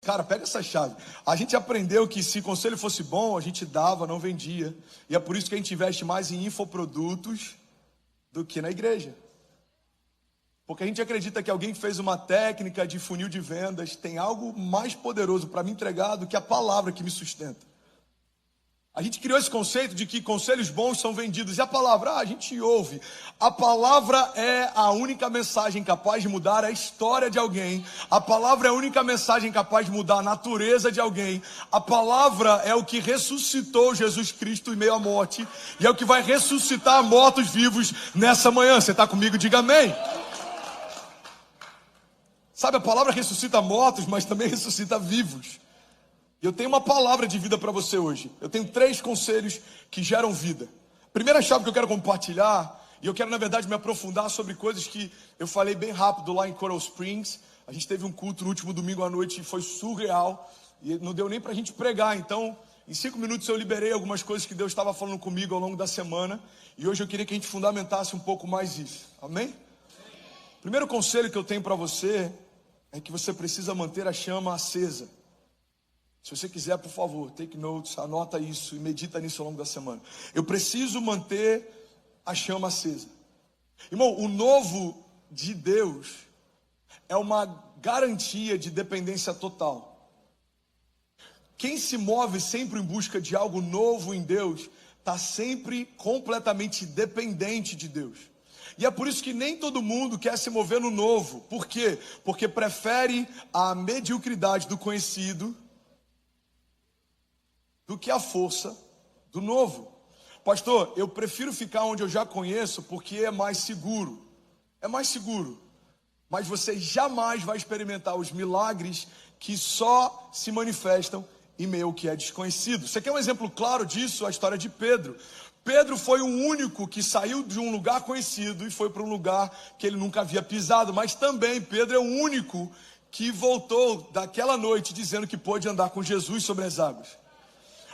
Cara, pega essa chave. A gente aprendeu que se conselho fosse bom, a gente dava, não vendia. E é por isso que a gente investe mais em infoprodutos do que na igreja. Porque a gente acredita que alguém que fez uma técnica de funil de vendas tem algo mais poderoso para me entregar do que a palavra que me sustenta. A gente criou esse conceito de que conselhos bons são vendidos. E a palavra, a gente ouve. A palavra é a única mensagem capaz de mudar a história de alguém. A palavra é a única mensagem capaz de mudar a natureza de alguém. A palavra é o que ressuscitou Jesus Cristo em meio à morte. E é o que vai ressuscitar mortos vivos nessa manhã. Você está comigo? Diga amém. Sabe, a palavra ressuscita mortos, mas também ressuscita vivos. E eu tenho uma palavra de vida para você hoje. Eu tenho 3 conselhos que geram vida. Primeira chave que eu quero compartilhar, e eu quero na verdade me aprofundar sobre coisas que eu falei bem rápido lá em Coral Springs. A gente teve um culto no último domingo à noite e foi surreal. E não deu nem para a gente pregar. Então, em 5 minutos eu liberei algumas coisas que Deus estava falando comigo ao longo da semana. E hoje eu queria que a gente fundamentasse um pouco mais isso. Amém? Primeiro conselho que eu tenho para você é que você precisa manter a chama acesa. Se você quiser, por favor, take notes, anota isso e medita nisso ao longo da semana. Eu preciso manter a chama acesa. Irmão, o novo de Deus é uma garantia de dependência total. Quem se move sempre em busca de algo novo em Deus, está sempre completamente dependente de Deus. E é por isso que nem todo mundo quer se mover no novo. Por quê? Porque prefere a mediocridade do conhecido do que a força do novo. Pastor, eu prefiro ficar onde eu já conheço porque é mais seguro. É mais seguro. Mas você jamais vai experimentar os milagres que só se manifestam em meio ao que é desconhecido. Você quer um exemplo claro disso? A história de Pedro. Pedro foi o único que saiu de um lugar conhecido e foi para um lugar que ele nunca havia pisado. Mas também Pedro é o único que voltou daquela noite dizendo que pôde andar com Jesus sobre as águas.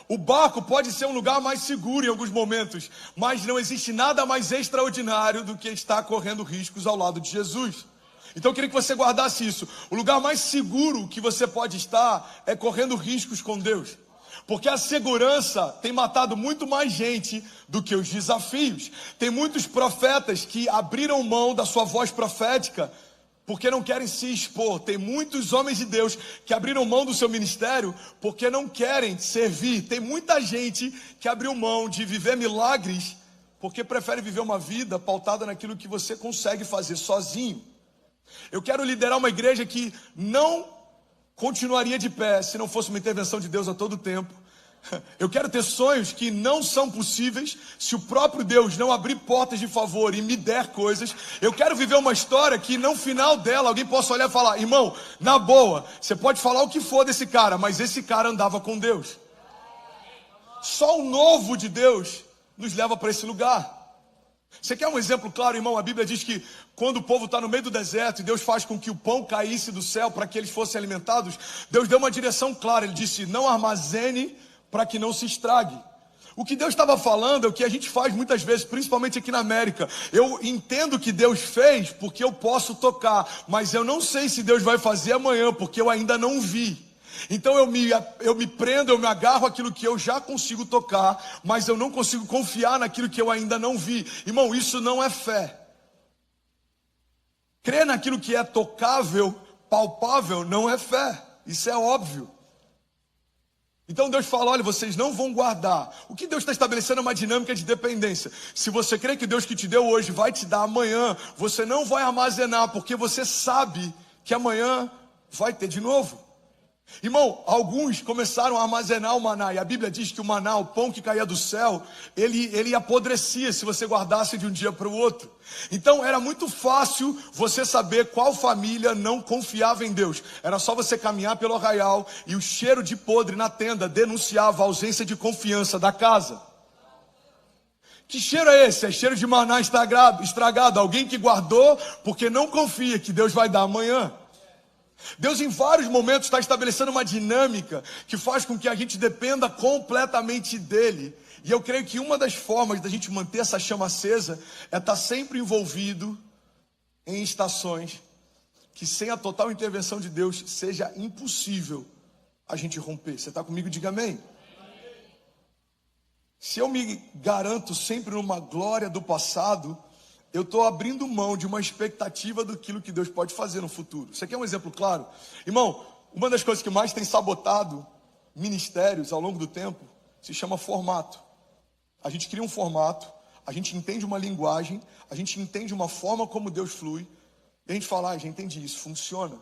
O barco pode ser um lugar mais seguro em alguns momentos, mas não existe nada mais extraordinário do que estar correndo riscos ao lado de Jesus. Então eu queria que você guardasse isso. O lugar mais seguro que você pode estar é correndo riscos com Deus. Porque a segurança tem matado muito mais gente do que os desafios. Tem muitos profetas que abriram mão da sua voz profética porque não querem se expor. Tem muitos homens de Deus que abriram mão do seu ministério porque não querem servir. Tem muita gente que abriu mão de viver milagres porque prefere viver uma vida pautada naquilo que você consegue fazer sozinho. Eu quero liderar uma igreja que não continuaria de pé se não fosse uma intervenção de Deus a todo tempo. Eu quero ter sonhos que não são possíveis se o próprio Deus não abrir portas de favor e me der coisas. Eu quero viver uma história que no final dela alguém possa olhar e falar: irmão, na boa, você pode falar o que for desse cara, mas esse cara andava com Deus. Só o novo de Deus nos leva para esse lugar. Você quer um exemplo claro, irmão? A Bíblia diz que quando o povo está no meio do deserto e Deus faz com que o pão caísse do céu para que eles fossem alimentados, Deus deu uma direção clara. Ele disse: não armazene para que não se estrague. O que Deus estava falando é o que a gente faz muitas vezes, principalmente aqui na América. Eu entendo que Deus fez porque eu posso tocar, mas eu não sei se Deus vai fazer amanhã porque eu ainda não vi. Então eu me prendo, eu me agarro àquilo que eu já consigo tocar, mas eu não consigo confiar naquilo que eu ainda não vi. Irmão, isso não é fé. Crer naquilo que é tocável, palpável, não é fé. Isso é óbvio. Então Deus fala: olha, vocês não vão guardar. O que Deus está estabelecendo é uma dinâmica de dependência. Se você crê que Deus que te deu hoje vai te dar amanhã, você não vai armazenar, porque você sabe que amanhã vai ter de novo. Irmão, alguns começaram a armazenar o maná, e a Bíblia diz que o maná, o pão que caía do céu, ele apodrecia se você guardasse de um dia para o outro. Então era muito fácil você saber qual família não confiava em Deus. Era só você caminhar pelo arraial e o cheiro de podre na tenda denunciava a ausência de confiança da casa. Que cheiro é esse? É cheiro de maná estragado. Alguém que guardou porque não confia que Deus vai dar amanhã. Deus em vários momentos está estabelecendo uma dinâmica que faz com que a gente dependa completamente dele. E eu creio que uma das formas da gente manter essa chama acesa é estar sempre envolvido em estações que sem a total intervenção de Deus seja impossível a gente romper. Você está comigo? Diga amém. Se eu me garanto sempre numa glória do passado, eu estou abrindo mão de uma expectativa daquilo que Deus pode fazer no futuro. Você quer um exemplo claro? Irmão, uma das coisas que mais tem sabotado ministérios ao longo do tempo se chama formato. A gente cria um formato, a gente entende uma linguagem, a gente entende uma forma como Deus flui, e a gente fala, já entendi, isso funciona.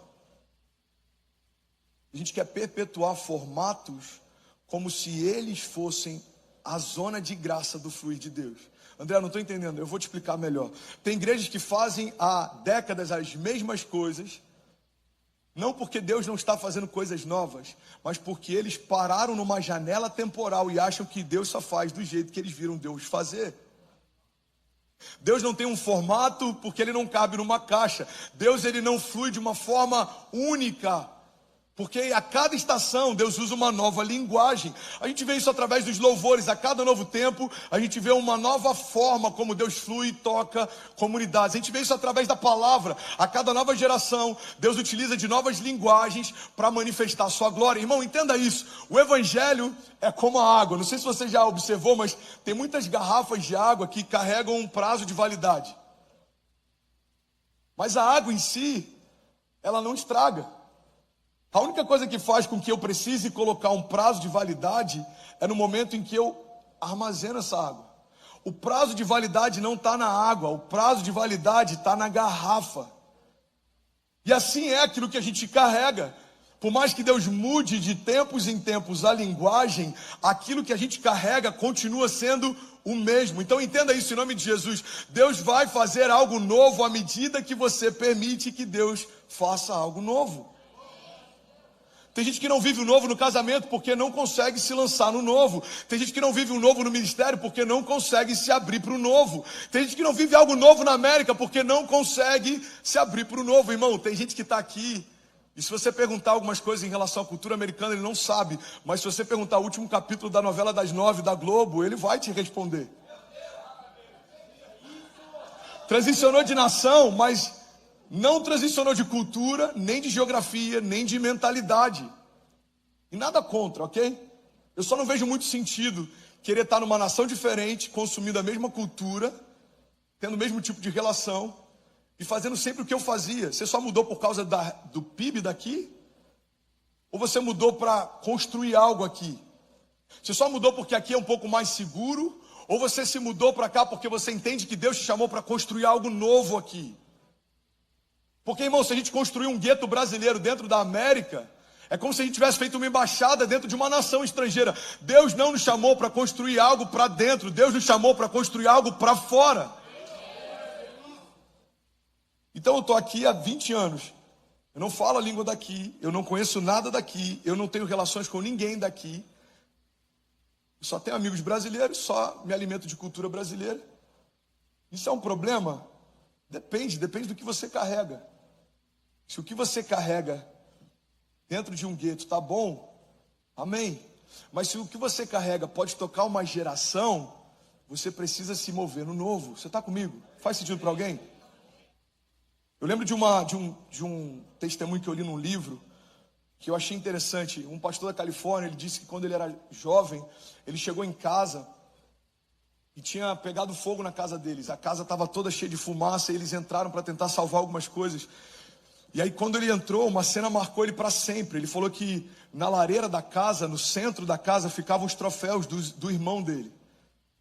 A gente quer perpetuar formatos como se eles fossem a zona de graça do fluir de Deus. André, não estou entendendo, eu vou te explicar melhor. Tem igrejas que fazem há décadas as mesmas coisas, não porque Deus não está fazendo coisas novas, mas porque eles pararam numa janela temporal e acham que Deus só faz do jeito que eles viram Deus fazer. Deus não tem um formato porque ele não cabe numa caixa. Deus, ele não flui de uma forma única, porque a cada estação Deus usa uma nova linguagem. A gente vê isso através dos louvores. A cada novo tempo a gente vê uma nova forma como Deus flui e toca comunidades. A gente vê isso através da palavra. A cada nova geração Deus utiliza de novas linguagens para manifestar a sua glória. Irmão, entenda isso. O evangelho é como a água. Não sei se você já observou, mas tem muitas garrafas de água que carregam um prazo de validade. Mas a água em si, ela não estraga. A única coisa que faz com que eu precise colocar um prazo de validade é no momento em que eu armazeno essa água. O prazo de validade não está na água, o prazo de validade está na garrafa. E assim é aquilo que a gente carrega. Por mais que Deus mude de tempos em tempos a linguagem, aquilo que a gente carrega continua sendo o mesmo. Então entenda isso em nome de Jesus. Deus vai fazer algo novo à medida que você permite que Deus faça algo novo. Tem gente que não vive o novo no casamento porque não consegue se lançar no novo. Tem gente que não vive o novo no ministério porque não consegue se abrir para o novo. Tem gente que não vive algo novo na América porque não consegue se abrir para o novo. Irmão, tem gente que está aqui, e se você perguntar algumas coisas em relação à cultura americana, ele não sabe. Mas se você perguntar o último capítulo da novela das 9 da Globo, ele vai te responder. Transicionou de nação, mas não transicionou de cultura, nem de geografia, nem de mentalidade. E nada contra, ok? Eu só não vejo muito sentido querer estar numa nação diferente, consumindo a mesma cultura, tendo o mesmo tipo de relação e fazendo sempre o que eu fazia. Você só mudou por causa do PIB daqui? Ou você mudou para construir algo aqui? Você só mudou porque aqui é um pouco mais seguro? Ou você se mudou para cá porque você entende que Deus te chamou para construir algo novo aqui? Porque, irmão, se a gente construir um gueto brasileiro dentro da América, é como se a gente tivesse feito uma embaixada dentro de uma nação estrangeira. Deus não nos chamou para construir algo para dentro, Deus nos chamou para construir algo para fora. Então eu estou aqui há 20 anos. Eu não falo a língua daqui, eu não conheço nada daqui, eu não tenho relações com ninguém daqui. Eu só tenho amigos brasileiros, só me alimento de cultura brasileira. Isso é um problema? Depende do que você carrega. Se o que você carrega dentro de um gueto está bom, amém. Mas se o que você carrega pode tocar uma geração, você precisa se mover no novo. Você está comigo? Faz sentido para alguém? Eu lembro de um testemunho que eu li num livro, que eu achei interessante. Um pastor da Califórnia, ele disse que quando ele era jovem, ele chegou em casa e tinha pegado fogo na casa deles. A casa estava toda cheia de fumaça e eles entraram para tentar salvar algumas coisas. E aí quando ele entrou, uma cena marcou ele para sempre. Ele falou que na lareira da casa, no centro da casa, ficavam os troféus do irmão dele.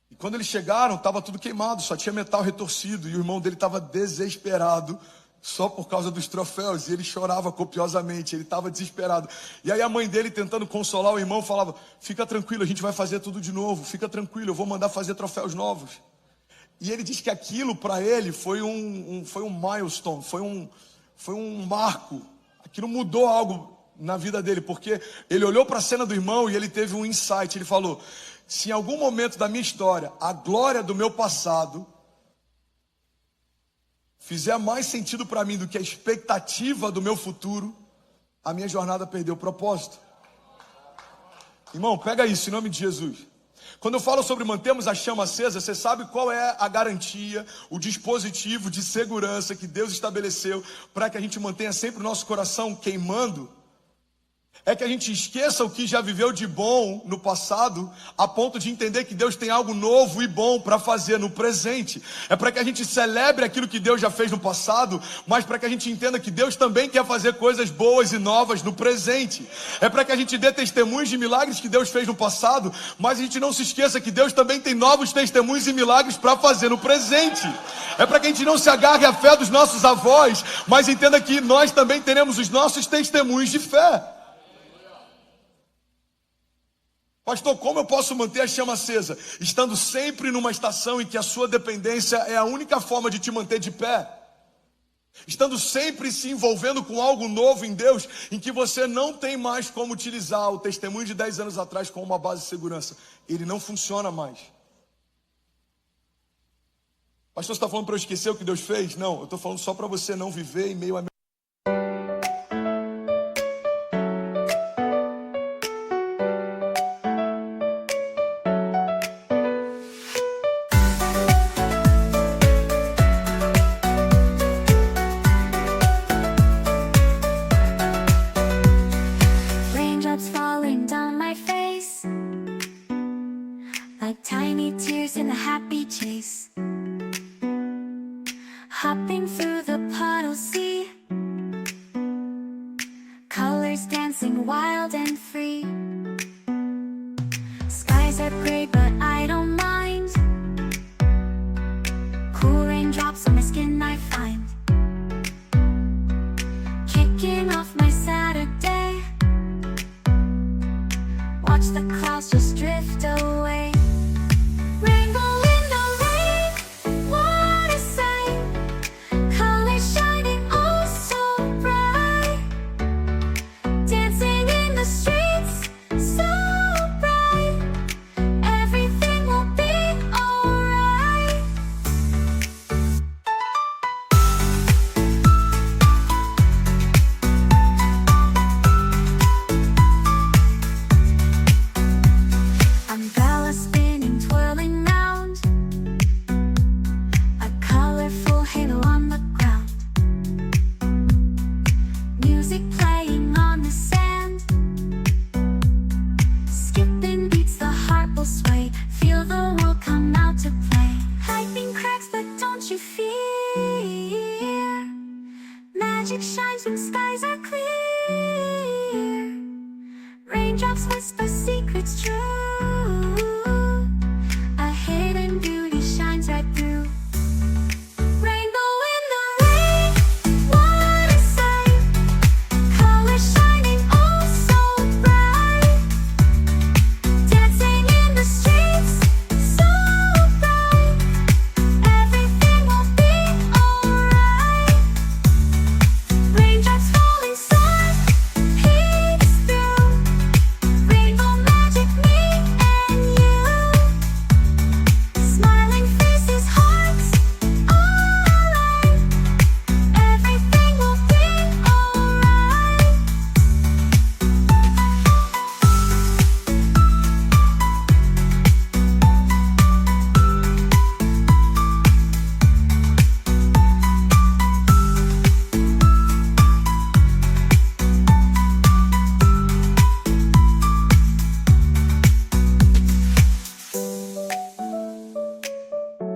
E quando eles chegaram, estava tudo queimado, só tinha metal retorcido. E o irmão dele estava desesperado só por causa dos troféus. E ele chorava copiosamente, ele estava desesperado. E aí a mãe dele, tentando consolar o irmão, falava: fica tranquilo, a gente vai fazer tudo de novo. Fica tranquilo, eu vou mandar fazer troféus novos. E ele diz que aquilo para ele foi um milestone, foi um marco. Aquilo mudou algo na vida dele, porque ele olhou para a cena do irmão e ele teve um insight. Ele falou: se em algum momento da minha história a glória do meu passado fizer mais sentido para mim do que a expectativa do meu futuro, a minha jornada perdeu o propósito. Irmão, pega isso em nome de Jesus. Quando eu falo sobre mantermos a chama acesa, você sabe qual é a garantia, o dispositivo de segurança que Deus estabeleceu para que a gente mantenha sempre o nosso coração queimando? É que a gente esqueça o que já viveu de bom no passado, a ponto de entender que Deus tem algo novo e bom para fazer no presente. É para que a gente celebre aquilo que Deus já fez no passado, mas para que a gente entenda que Deus também quer fazer coisas boas e novas no presente. É para que a gente dê testemunhos de milagres que Deus fez no passado, mas a gente não se esqueça que Deus também tem novos testemunhos e milagres para fazer no presente. É para que a gente não se agarre à fé dos nossos avós, mas entenda que nós também teremos os nossos testemunhos de fé. Pastor, como eu posso manter a chama acesa? Estando sempre numa estação em que a sua dependência é a única forma de te manter de pé. Estando sempre se envolvendo com algo novo em Deus, em que você não tem mais como utilizar o testemunho de 10 anos atrás como uma base de segurança. Ele não funciona mais. Pastor, você está falando para eu esquecer o que Deus fez? Não, eu estou falando só para você não viver em meio a... Tiny tears in a happy chase, hopping through the puddle sea, colors dancing wild and free. Skies are gray but I don't mind, cool raindrops on my skin I find, kicking off my Saturday, watch the clouds just drift away. Magic shines when skies are clear, raindrops whisper secrets true, a hidden beauty shines right through. Rainbow in the rain, what a sight, colors shining oh so bright, dancing in the streets so bright, everything will be alright. Raindrops falling sun peeks through, rainbow magic me and you, smiling faces, hearts alive,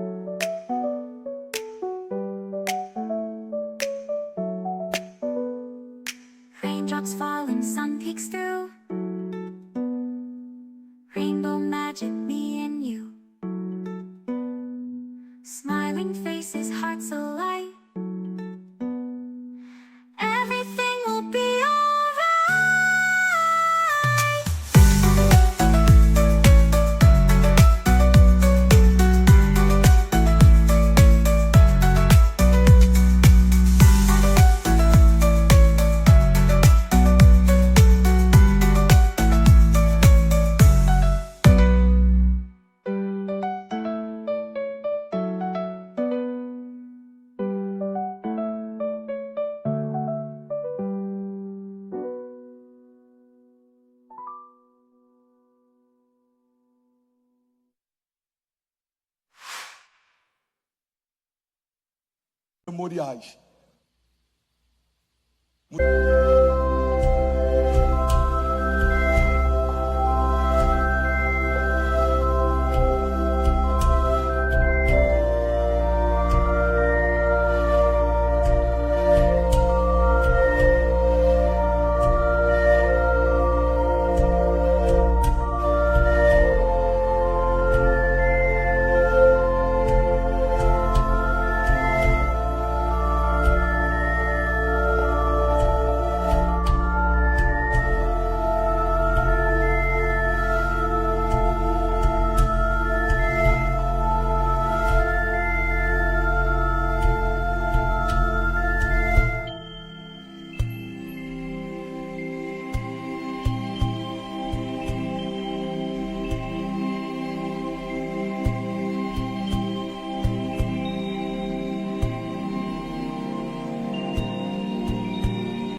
everything will be alright. Raindrops falling, sun peeks through, rainbow magic, me and you, smiling faces, hearts alight, everything will be alright. Memoriais.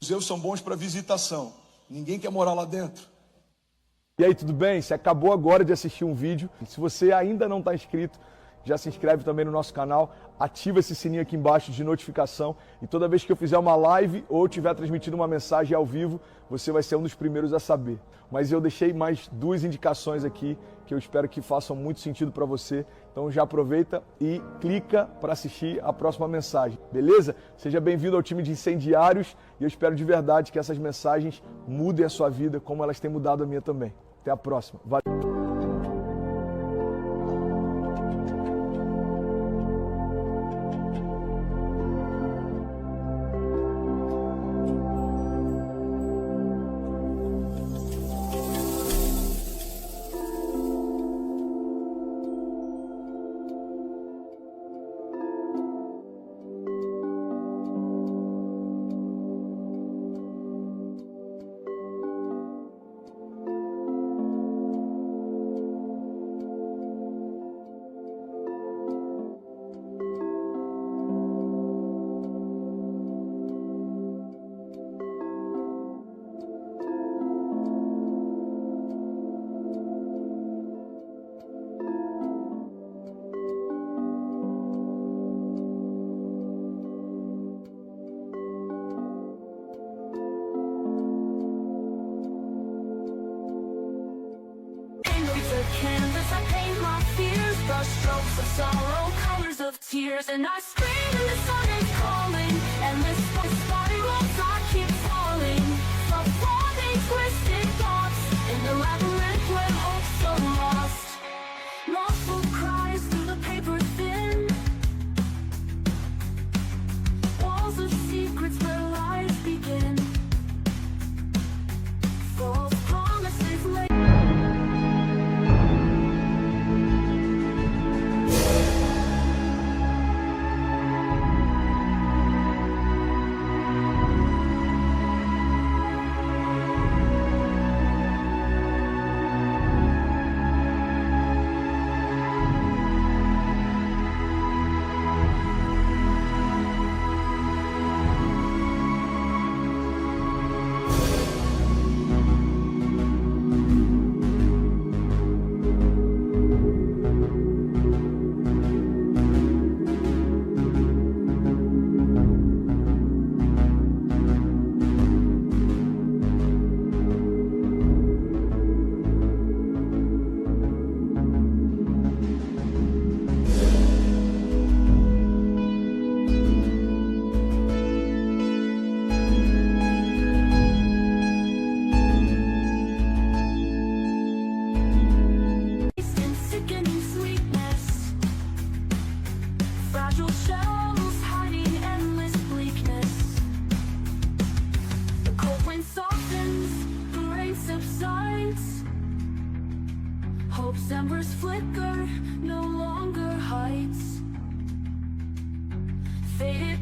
museus são bons para visitação. Ninguém quer morar lá dentro. E aí, tudo bem? Você acabou agora de assistir um vídeo. Se você ainda não está inscrito, já se inscreve também no nosso canal, ativa esse sininho aqui embaixo de notificação e toda vez que eu fizer uma live ou estiver transmitindo uma mensagem ao vivo, você vai ser um dos primeiros a saber. Mas eu deixei mais 2 indicações aqui que eu espero que façam muito sentido para você. Então já aproveita e clica para assistir a próxima mensagem, beleza? Seja bem-vindo ao time de incendiários e eu espero de verdade que essas mensagens mudem a sua vida como elas têm mudado a minha também. Até a próxima. Valeu! Canvas, I paint my fears, brush strokes of sorrow, colors of tears, and I scream and the sun is calling, endless spirals I keep falling, from falling twisted thoughts, in the labyrinth where hope's so lost, muffled cries through the paper thin, walls of secrets where lies begin, false promises laid. Hope's embers flicker, no longer heights. Faded